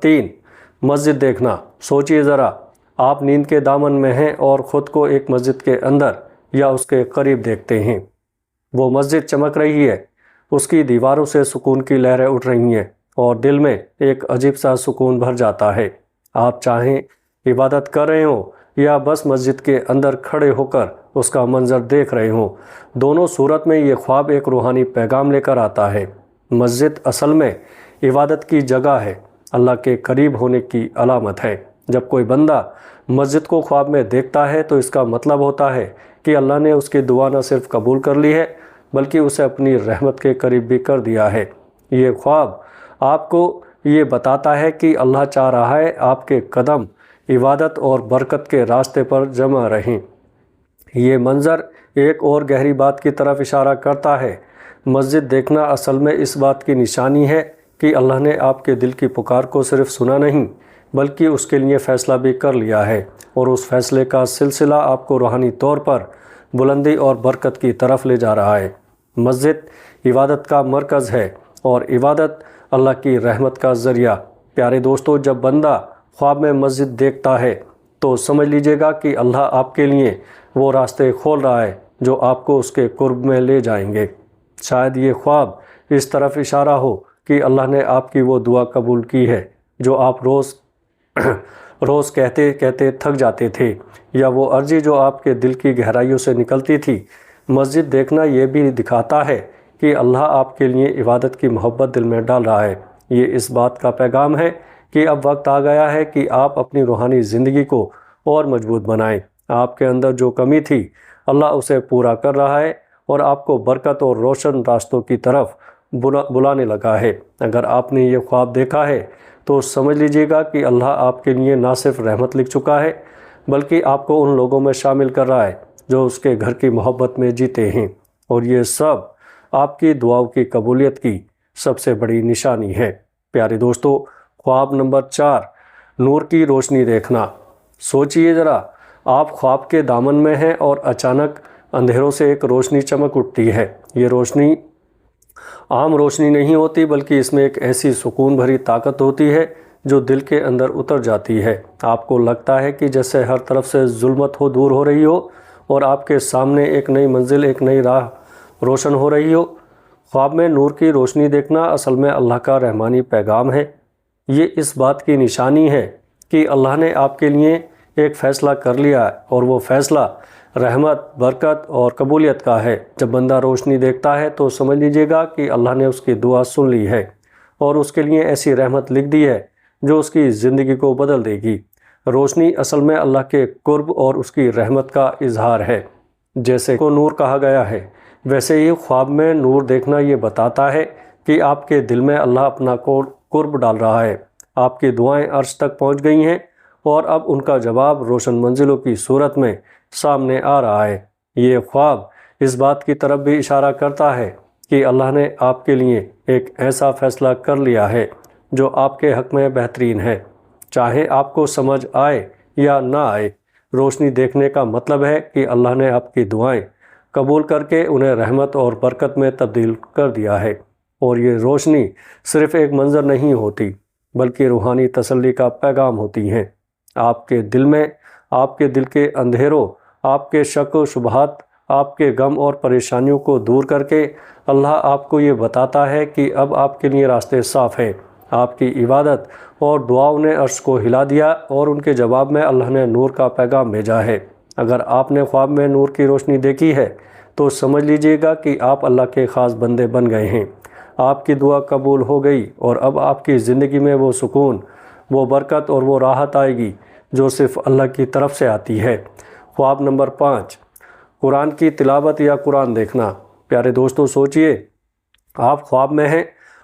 3, مسجد دیکھنا، سوچئے ذرا، آپ نیند کے دامن میں ہیں اور خود کو ایک مسجد کے اندر یا اس کے قریب دیکھتے ہیں۔ وہ مسجد چمک رہی ہے، اس کی دیواروں سے سکون کی لہریں اٹھ رہی ہیں اور دل میں ایک عجیب سا سکون بھر جاتا ہے۔ آپ چاہیں عبادت کر رہے ہوں یا بس مسجد کے اندر کھڑے ہو کر اس کا منظر دیکھ رہے ہوں، دونوں صورت میں یہ خواب ایک روحانی پیغام لے کر آتا ہے۔ مسجد اصل میں عبادت کی جگہ ہے، اللہ کے قریب ہونے کی علامت ہے۔ جب کوئی بندہ مسجد کو خواب میں دیکھتا ہے تو اس کا مطلب ہوتا ہے کہ اللہ نے اس کی دعا نہ صرف قبول کر لی ہے بلکہ اسے اپنی رحمت کے قریب بھی کر دیا ہے۔ یہ خواب آپ کو یہ بتاتا ہے کہ اللہ چاہ رہا ہے آپ کے قدم عبادت اور برکت کے راستے پر جمع رہیں۔ یہ منظر ایک اور گہری بات کی طرف اشارہ کرتا ہے۔ مسجد دیکھنا اصل میں اس بات کی نشانی ہے کہ اللہ نے آپ کے دل کی پکار کو صرف سنا نہیں بلکہ اس کے لیے فیصلہ بھی کر لیا ہے، اور اس فیصلے کا سلسلہ آپ کو روحانی طور پر بلندی اور برکت کی طرف لے جا رہا ہے۔ مسجد عبادت کا مرکز ہے اور عبادت اللہ کی رحمت کا ذریعہ۔ پیارے دوستو، جب بندہ خواب میں مسجد دیکھتا ہے تو سمجھ لیجئے گا کہ اللہ آپ کے لیے وہ راستے کھول رہا ہے جو آپ کو اس کے قرب میں لے جائیں گے۔ شاید یہ خواب اس طرف اشارہ ہو کہ اللہ نے آپ کی وہ دعا قبول کی ہے جو آپ روز کہتے کہتے تھک جاتے تھے، یا وہ عرضی جو آپ کے دل کی گہرائیوں سے نکلتی تھی۔ مسجد دیکھنا یہ بھی دکھاتا ہے کہ اللہ آپ کے لیے عبادت کی محبت دل میں ڈال رہا ہے۔ یہ اس بات کا پیغام ہے کہ اب وقت آ گیا ہے کہ آپ اپنی روحانی زندگی کو اور مضبوط بنائیں۔ آپ کے اندر جو کمی تھی اللہ اسے پورا کر رہا ہے اور آپ کو برکت اور روشن راستوں کی طرف بلانے لگا ہے۔ اگر آپ نے یہ خواب دیکھا ہے تو سمجھ لیجئے گا کہ اللہ آپ کے لیے نہ صرف رحمت لکھ چکا ہے بلکہ آپ کو ان لوگوں میں شامل کر رہا ہے جو اس کے گھر کی محبت میں جیتے ہیں، اور یہ سب آپ کی دعاؤں کی قبولیت کی سب سے بڑی نشانی ہے۔ پیارے دوستو، خواب نمبر 4، نور کی روشنی دیکھنا۔ سوچئے ذرا، آپ خواب کے دامن میں ہیں اور اچانک اندھیروں سے ایک روشنی چمک اٹھتی ہے۔ یہ روشنی عام روشنی نہیں ہوتی بلکہ اس میں ایک ایسی سکون بھری طاقت ہوتی ہے جو دل کے اندر اتر جاتی ہے۔ آپ کو لگتا ہے کہ جیسے ہر طرف سے ظلمت دور ہو رہی ہو اور آپ کے سامنے ایک نئی منزل، ایک نئی راہ روشن ہو رہی ہو۔ خواب میں نور کی روشنی دیکھنا اصل میں اللہ کا رحمانی پیغام ہے۔ یہ اس بات کی نشانی ہے کہ اللہ نے آپ کے لیے ایک فیصلہ کر لیا اور وہ فیصلہ رحمت، برکت اور قبولیت کا ہے۔ جب بندہ روشنی دیکھتا ہے تو سمجھ لیجئے گا کہ اللہ نے اس کی دعا سن لی ہے اور اس کے لیے ایسی رحمت لکھ دی ہے جو اس کی زندگی کو بدل دے گی۔ روشنی اصل میں اللہ کے قرب اور اس کی رحمت کا اظہار ہے۔ جیسے کو نور کہا گیا ہے، ویسے ہی خواب میں نور دیکھنا یہ بتاتا ہے کہ آپ کے دل میں اللہ اپنا قرب ڈال رہا ہے۔ آپ کی دعائیں عرش تک پہنچ گئی ہیں اور اب ان کا جواب روشن منزلوں کی صورت میں سامنے آ رہا ہے۔ یہ خواب اس بات کی طرف بھی اشارہ کرتا ہے کہ اللہ نے آپ کے لیے ایک ایسا فیصلہ کر لیا ہے جو آپ کے حق میں بہترین ہے، چاہے آپ کو سمجھ آئے یا نہ آئے۔ روشنی دیکھنے کا مطلب ہے کہ اللہ نے آپ کی دعائیں قبول کر کے انہیں رحمت اور برکت میں تبدیل کر دیا ہے، اور یہ روشنی صرف ایک منظر نہیں ہوتی بلکہ روحانی تسلی کا پیغام ہوتی ہیں۔ آپ کے دل میں، آپ کے دل کے اندھیروں، آپ کے شک و شبہات، آپ کے غم اور پریشانیوں کو دور کر کے اللہ آپ کو یہ بتاتا ہے کہ اب آپ کے لیے راستے صاف ہیں۔ آپ کی عبادت اور دعاؤں نے عرش کو ہلا دیا اور ان کے جواب میں اللہ نے نور کا پیغام بھیجا ہے۔ اگر آپ نے خواب میں نور کی روشنی دیکھی ہے تو سمجھ لیجئے گا کہ آپ اللہ کے خاص بندے بن گئے ہیں۔ آپ کی دعا قبول ہو گئی اور اب آپ کی زندگی میں وہ سکون، وہ برکت اور وہ راحت آئے گی جو صرف اللہ کی طرف سے آتی ہے۔ خواب نمبر 5، قرآن کی تلاوت یا قرآن دیکھنا۔ پیارے دوستو، سوچئے، آپ خواب میں ہیں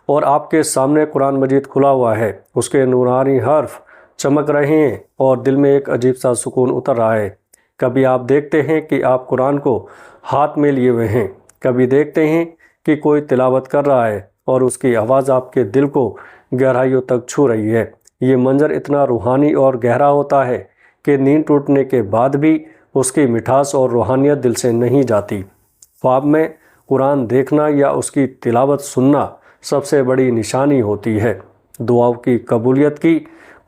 اور آپ کے سامنے قرآن مجید کھلا ہوا ہے، اس کے نورانی حرف چمک رہے ہیں اور دل میں ایک عجیب سا سکون اتر رہا ہے۔ کبھی آپ دیکھتے ہیں کہ آپ قرآن کو ہاتھ میں لیے ہوئے ہیں، کبھی دیکھتے ہیں کہ کوئی تلاوت کر رہا ہے اور اس کی آواز آپ کے دل کو گہرائیوں تک چھو رہی ہے۔ یہ منظر اتنا روحانی اور گہرا ہوتا ہے کہ نیند ٹوٹنے کے بعد بھی اس کی مٹھاس اور روحانیت دل سے نہیں جاتی۔ خواب میں قرآن دیکھنا یا اس کی تلاوت سننا سب سے بڑی نشانی ہوتی ہے دعاؤں کی قبولیت کی۔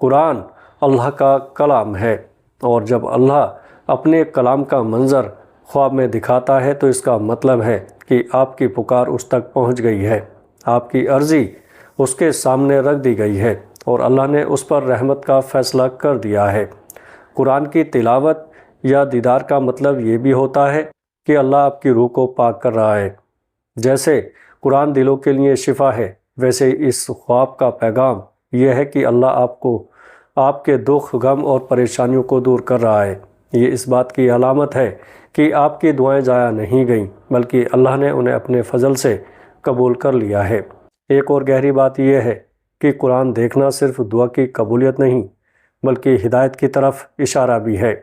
قرآن اللہ کا کلام ہے، اور جب اللہ اپنے کلام کا منظر خواب میں دکھاتا ہے تو اس کا مطلب ہے کہ آپ کی پکار اس تک پہنچ گئی ہے، آپ کی عرضی اس کے سامنے رکھ دی گئی ہے اور اللہ نے اس پر رحمت کا فیصلہ کر دیا ہے۔ قرآن کی تلاوت یا دیدار کا مطلب یہ بھی ہوتا ہے کہ اللہ آپ کی روح کو پاک کر رہا ہے۔ جیسے قرآن دلوں کے لیے شفا ہے، ویسے اس خواب کا پیغام یہ ہے کہ اللہ آپ کو آپ کے دکھ، غم اور پریشانیوں کو دور کر رہا ہے۔ یہ اس بات کی علامت ہے کہ آپ کی دعائیں ضائع نہیں گئیں، بلکہ اللہ نے انہیں اپنے فضل سے قبول کر لیا ہے۔ ایک اور گہری بات یہ ہے کہ قرآن دیکھنا صرف دعا کی قبولیت نہیں، بلکہ ہدایت کی طرف اشارہ بھی ہے۔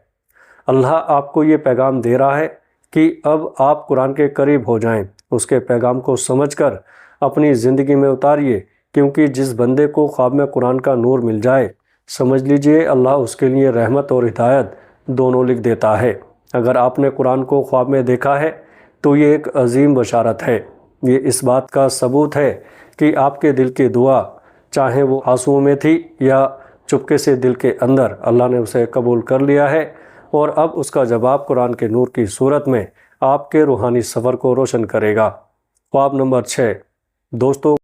اللہ آپ کو یہ پیغام دے رہا ہے کہ اب آپ قرآن کے قریب ہو جائیں، اس کے پیغام کو سمجھ کر اپنی زندگی میں اتاریے، کیونکہ جس بندے کو خواب میں قرآن کا نور مل جائے، سمجھ لیجئے اللہ اس کے لیے رحمت اور ہدایت دونوں لکھ دیتا ہے۔ اگر آپ نے قرآن کو خواب میں دیکھا ہے تو یہ ایک عظیم بشارت ہے۔ یہ اس بات کا ثبوت ہے کہ آپ کے دل کی دعا، چاہے وہ آنسوؤں میں تھی یا چپکے سے دل کے اندر، اللہ نے اسے قبول کر لیا ہے، اور اب اس کا جواب قرآن کے نور کی صورت میں آپ کے روحانی سفر کو روشن کرے گا۔ خواب نمبر 6۔ دوستو،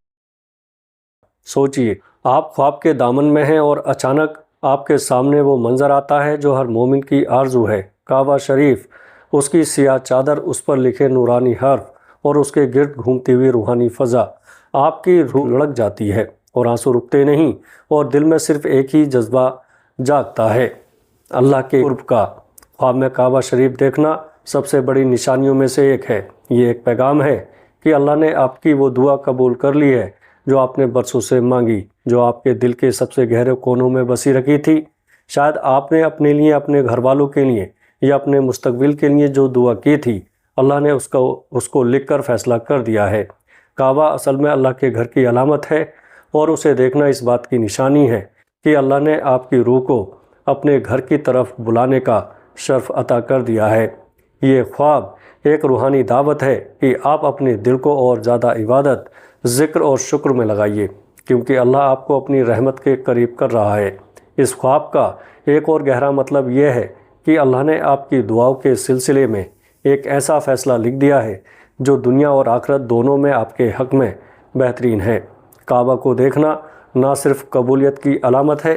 سوچئے، آپ خواب کے دامن میں ہیں اور اچانک آپ کے سامنے وہ منظر آتا ہے جو ہر مومن کی آرزو ہے۔ کعبہ شریف، اس کی سیاہ چادر، اس پر لکھے نورانی حرف اور اس کے گرد گھومتی ہوئی روحانی فضا، آپ کی روح لڑک جاتی ہے اور آنسو رکتے نہیں، اور دل میں صرف ایک ہی جذبہ جاگتا ہے، اللہ کے قرب کا۔ خواب میں کعبہ شریف دیکھنا سب سے بڑی نشانیوں میں سے ایک ہے۔ یہ ایک پیغام ہے کہ اللہ نے آپ کی وہ دعا قبول کر لی ہے جو آپ نے برسوں سے مانگی، جو آپ کے دل کے سب سے گہرے کونوں میں بسی رکھی تھی۔ شاید آپ نے اپنے لیے، اپنے گھر والوں کے لیے یا اپنے مستقبل کے لیے جو دعا کی تھی، اللہ نے اس کو لکھ کر فیصلہ کر دیا ہے۔ کعبہ اصل میں اللہ کے گھر کی علامت ہے، اور اسے دیکھنا اس بات کی نشانی ہے کہ اللہ نے آپ کی روح کو اپنے گھر کی طرف بلانے کا شرف عطا کر دیا ہے۔ یہ خواب ایک روحانی دعوت ہے کہ آپ اپنے دل کو اور زیادہ عبادت، ذکر اور شکر میں لگائیے، کیونکہ اللہ آپ کو اپنی رحمت کے قریب کر رہا ہے۔ اس خواب کا ایک اور گہرا مطلب یہ ہے کہ اللہ نے آپ کی دعاؤں کے سلسلے میں ایک ایسا فیصلہ لکھ دیا ہے جو دنیا اور آخرت دونوں میں آپ کے حق میں بہترین ہے۔ کعبہ کو دیکھنا نہ صرف قبولیت کی علامت ہے،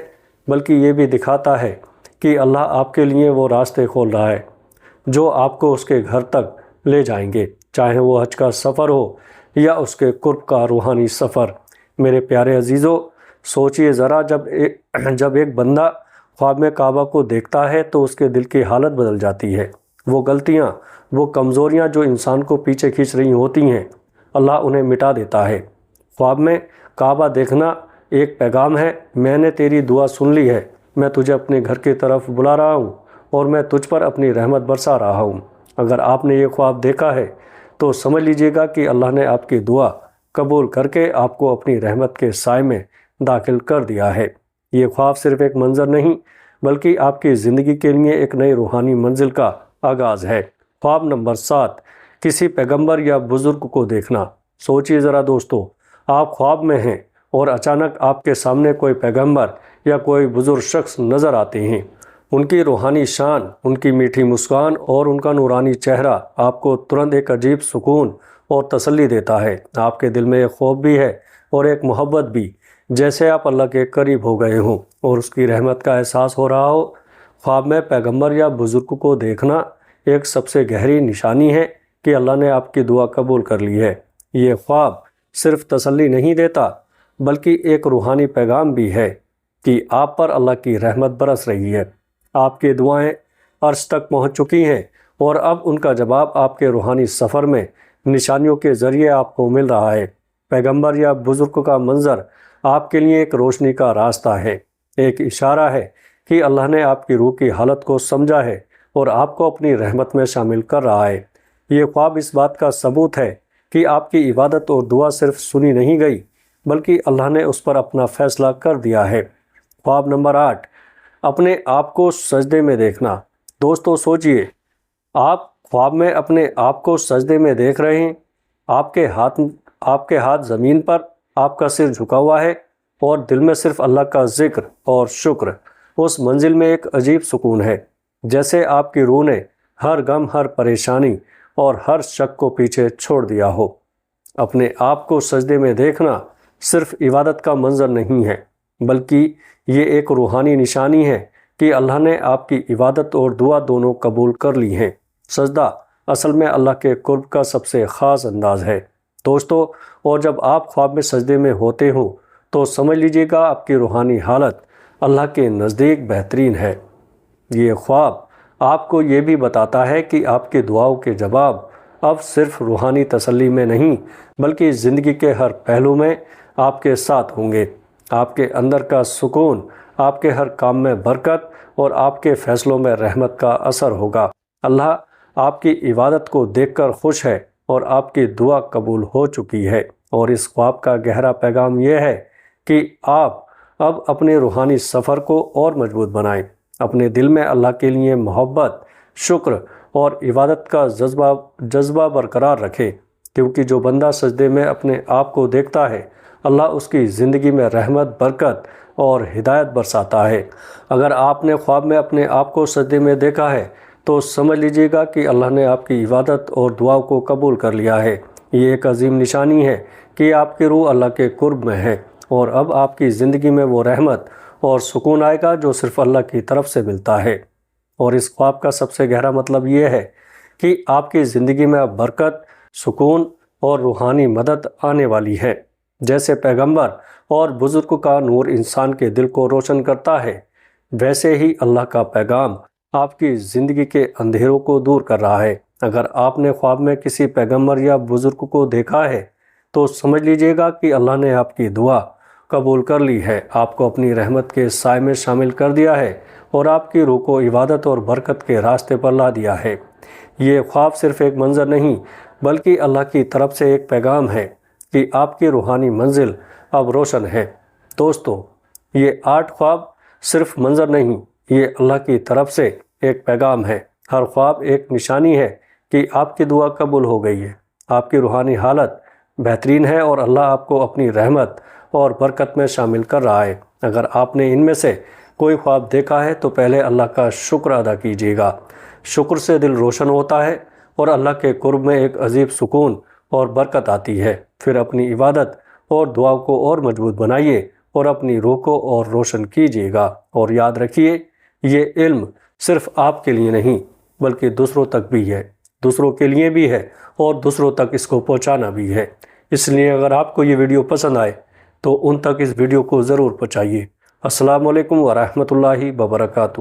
بلکہ یہ بھی دکھاتا ہے کہ اللہ آپ کے لیے وہ راستے کھول رہا ہے جو آپ کو اس کے گھر تک لے جائیں گے، چاہے وہ حج کا سفر ہو یا اس کے قرب کا روحانی سفر۔ میرے پیارے عزیزو، سوچئے ذرا، جب ایک بندہ خواب میں کعبہ کو دیکھتا ہے تو اس کے دل کی حالت بدل جاتی ہے۔ وہ غلطیاں، وہ کمزوریاں جو انسان کو پیچھے کھینچ رہی ہوتی ہیں، اللہ انہیں مٹا دیتا ہے۔ خواب میں کعبہ دیکھنا ایک پیغام ہے، میں نے تیری دعا سن لی ہے، میں تجھے اپنے گھر کی طرف بلا رہا ہوں اور میں تجھ پر اپنی رحمت برسا رہا ہوں۔ اگر آپ نے یہ خواب دیکھا ہے تو سمجھ لیجئے گا کہ اللہ نے آپ کی دعا قبول کر کے آپ کو اپنی رحمت کے سائے میں داخل کر دیا ہے۔ یہ خواب صرف ایک منظر نہیں، بلکہ آپ کی زندگی کے لیے ایک نئی روحانی منزل کا آغاز ہے۔ خواب نمبر 7۔ کسی پیغمبر یا بزرگ کو دیکھنا۔ سوچئے ذرا دوستو، آپ خواب میں ہیں اور اچانک آپ کے سامنے کوئی پیغمبر یا کوئی بزرگ شخص نظر آتے ہیں۔ ان کی روحانی شان، ان کی میٹھی مسکان اور ان کا نورانی چہرہ آپ کو ترنت ایک عجیب سکون اور تسلی دیتا ہے۔ آپ کے دل میں ایک خوف بھی ہے اور ایک محبت بھی، جیسے آپ اللہ کے قریب ہو گئے ہوں اور اس کی رحمت کا احساس ہو رہا ہو۔ خواب میں پیغمبر یا بزرگ کو دیکھنا ایک سب سے گہری نشانی ہے کہ اللہ نے آپ کی دعا قبول کر لی ہے۔ یہ خواب صرف تسلی نہیں دیتا، بلکہ ایک روحانی پیغام بھی ہے کہ آپ پر اللہ کی رحمت برس رہی ہے۔ آپ کی دعائیں عرش تک پہنچ چکی ہیں اور اب ان کا جواب آپ کے روحانی سفر میں نشانیوں کے ذریعے آپ کو مل رہا ہے۔ پیغمبر یا بزرگ کا منظر آپ کے لیے ایک روشنی کا راستہ ہے، ایک اشارہ ہے کہ اللہ نے آپ کی روح کی حالت کو سمجھا ہے اور آپ کو اپنی رحمت میں شامل کر رہا ہے۔ یہ خواب اس بات کا ثبوت ہے کہ آپ کی عبادت اور دعا صرف سنی نہیں گئی، بلکہ اللہ نے اس پر اپنا فیصلہ کر دیا ہے۔ خواب نمبر 8۔ اپنے آپ کو سجدے میں دیکھنا۔ دوستو سوچئے، آپ خواب میں اپنے آپ کو سجدے میں دیکھ رہے ہیں، آپ کے ہاتھ زمین پر، آپ کا سر جھکا ہوا ہے اور دل میں صرف اللہ کا ذکر اور شکر، اس منزل میں ایک عجیب سکون ہے، جیسے آپ کی روح نے ہر غم، ہر پریشانی اور ہر شک کو پیچھے چھوڑ دیا ہو۔ اپنے آپ کو سجدے میں دیکھنا صرف عبادت کا منظر نہیں ہے، بلکہ یہ ایک روحانی نشانی ہے کہ اللہ نے آپ کی عبادت اور دعا دونوں قبول کر لی ہیں۔ سجدہ اصل میں اللہ کے قرب کا سب سے خاص انداز ہے دوستو، اور جب آپ خواب میں سجدے میں ہوتے ہوں تو سمجھ لیجئے گا آپ کی روحانی حالت اللہ کے نزدیک بہترین ہے۔ یہ خواب آپ کو یہ بھی بتاتا ہے کہ آپ کی دعاؤں کے جواب اب صرف روحانی تسلی میں نہیں، بلکہ زندگی کے ہر پہلو میں آپ کے ساتھ ہوں گے۔ آپ کے اندر کا سکون، آپ کے ہر کام میں برکت اور آپ کے فیصلوں میں رحمت کا اثر ہوگا۔ اللہ آپ کی عبادت کو دیکھ کر خوش ہے اور آپ کی دعا قبول ہو چکی ہے، اور اس خواب کا گہرا پیغام یہ ہے کہ آپ اب اپنے روحانی سفر کو اور مضبوط بنائیں۔ اپنے دل میں اللہ کے لیے محبت، شکر اور عبادت کا جذبہ برقرار رکھیں، کیونکہ جو بندہ سجدے میں اپنے آپ کو دیکھتا ہے، اللہ اس کی زندگی میں رحمت، برکت اور ہدایت برساتا ہے۔ اگر آپ نے خواب میں اپنے آپ کو سجدے میں دیکھا ہے تو سمجھ لیجئے گا کہ اللہ نے آپ کی عبادت اور دعاؤں کو قبول کر لیا ہے۔ یہ ایک عظیم نشانی ہے کہ آپ کی روح اللہ کے قرب میں ہے، اور اب آپ کی زندگی میں وہ رحمت اور سکون آئے گا جو صرف اللہ کی طرف سے ملتا ہے۔ اور اس خواب کا سب سے گہرا مطلب یہ ہے کہ آپ کی زندگی میں اب برکت، سکون اور روحانی مدد آنے والی ہے۔ جیسے پیغمبر اور بزرگ کا نور انسان کے دل کو روشن کرتا ہے، ویسے ہی اللہ کا پیغام آپ کی زندگی کے اندھیروں کو دور کر رہا ہے۔ اگر آپ نے خواب میں کسی پیغمبر یا بزرگ کو دیکھا ہے تو سمجھ لیجئے گا کہ اللہ نے آپ کی دعا قبول کر لی ہے، آپ کو اپنی رحمت کے سائے میں شامل کر دیا ہے اور آپ کی روح کو عبادت اور برکت کے راستے پر لا دیا ہے۔ یہ خواب صرف ایک منظر نہیں، بلکہ اللہ کی طرف سے ایک پیغام ہے کہ آپ کی روحانی منزل اب روشن ہے۔ دوستو، یہ 8 خواب صرف منظر نہیں، یہ اللہ کی طرف سے ایک پیغام ہے۔ ہر خواب ایک نشانی ہے کہ آپ کی دعا قبول ہو گئی ہے، آپ کی روحانی حالت بہترین ہے اور اللہ آپ کو اپنی رحمت اور برکت میں شامل کر رہا ہے۔ اگر آپ نے ان میں سے کوئی خواب دیکھا ہے تو پہلے اللہ کا شکر ادا کیجیے گا۔ شکر سے دل روشن ہوتا ہے اور اللہ کے قرب میں ایک عجیب سکون اور برکت آتی ہے۔ پھر اپنی عبادت اور دعاؤں کو اور مضبوط بنائیے اور اپنی روح کو اور روشن کیجیے گا، اور یاد رکھیے یہ علم صرف آپ کے لیے نہیں بلکہ دوسروں تک بھی ہے، دوسروں کے لیے بھی ہے اور دوسروں تک اس کو پہنچانا بھی ہے۔ اس لیے اگر آپ کو یہ ویڈیو پسند آئے تو ان تک اس ویڈیو کو ضرور پہنچائیے۔ السلام علیکم ورحمۃ اللہ وبرکاتہ۔